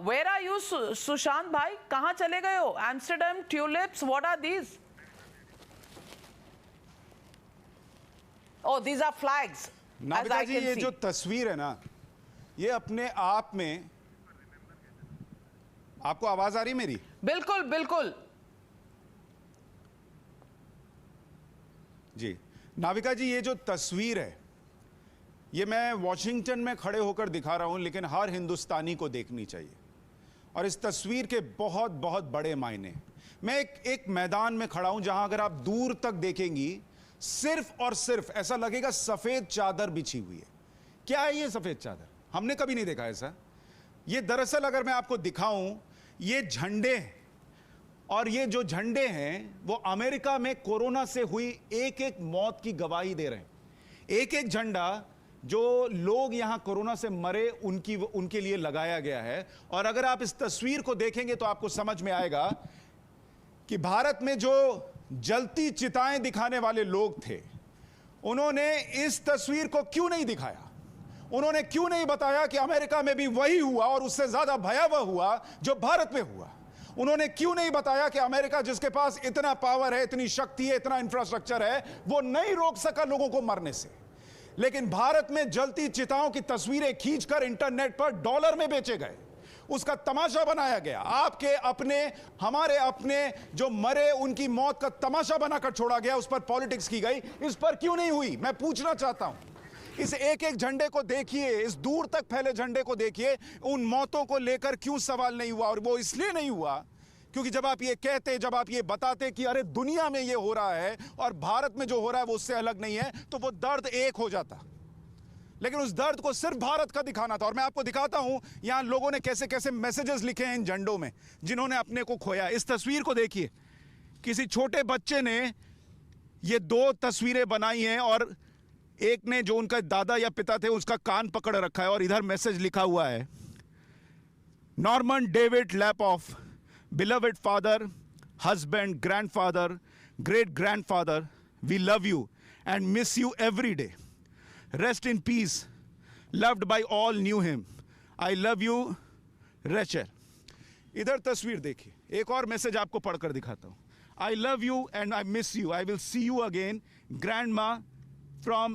Where are you, Sushant भाई? कहाँ चले गए हो? Amsterdam tulips, what are these? Oh, these are flags. Navika जी, ये जो तस्वीर है ना, ये अपने आप में, आपको आवाज आ रही मेरी? बिल्कुल बिल्कुल जी नाविका जी, ये जो तस्वीर है, ये मैं वॉशिंगटन में खड़े होकर दिखा रहा हूं, लेकिन हर हिंदुस्तानी को देखनी चाहिए। और इस तस्वीर के बहुत बहुत बड़े मायने। मैं एक मैदान में खड़ा हूं जहां अगर आप दूर तक देखेंगी, सिर्फ और सिर्फ ऐसा लगेगा सफेद चादर बिछी हुई है। क्या है ये सफेद चादर? हमने कभी नहीं देखा ऐसा। ये दरअसल अगर मैं आपको दिखाऊं, ये झंडे हैं। और ये जो झंडे हैं वो अमेरिका में कोरोना से हुई एक एक मौत की गवाही दे रहे हैं। एक एक झंडा जो लोग यहां कोरोना से मरे उनके लिए लगाया गया है। और अगर आप इस तस्वीर को देखेंगे तो आपको समझ में आएगा कि भारत में जो जलती चिताएं दिखाने वाले लोग थे, उन्होंने इस तस्वीर को क्यों नहीं दिखाया? उन्होंने क्यों नहीं बताया कि अमेरिका में भी वही हुआ और उससे ज्यादा भयावह हुआ जो भारत में हुआ? उन्होंने क्यों नहीं बताया कि अमेरिका, जिसके पास इतना पावर है, इतनी शक्ति है, इतना इंफ्रास्ट्रक्चर है, वो नहीं रोक सका लोगों को मरने से? लेकिन भारत में जलती चिताओं की तस्वीरें खींचकर इंटरनेट पर डॉलर में बेचे गए, उसका तमाशा बनाया गया। आपके अपने, हमारे अपने जो मरे उनकी मौत का तमाशा बनाकर छोड़ा गया, उस पर पॉलिटिक्स की गई। इस पर क्यों नहीं हुई? मैं पूछना चाहता हूं। इस एक एक झंडे को देखिए, इस दूर तक फैले झंडे को देखिए, उन मौतों को लेकर क्यों सवाल नहीं हुआ? और वो इसलिए नहीं हुआ क्योंकि जब आप ये कहते, जब आप ये बताते कि अरे दुनिया में ये हो रहा है और भारत में जो हो रहा है वो उससे अलग नहीं है, तो वो दर्द एक हो जाता। लेकिन उस दर्द को सिर्फ भारत का दिखाना था। और मैं आपको दिखाता हूं यहां लोगों ने कैसे कैसे मैसेजेस लिखे हैं इन झंडों में, जिन्होंने अपने को खोया। इस तस्वीर को देखिए, किसी छोटे बच्चे ने ये दो तस्वीरें बनाई हैं और एक ने, जो उनका दादा या पिता थे, उसका कान पकड़ रखा है और इधर मैसेज लिखा हुआ है, Norman David Lapoff, beloved father, husband, grandfather, great grandfather, we love you and miss you every day, rest in peace, loved by all knew him, I love you Rachel. इधर तस्वीर देखिए, एक और मैसेज आपको पढ़कर दिखाता हूं, आई love you and I miss you, I will see you again, grand मा फ्रॉम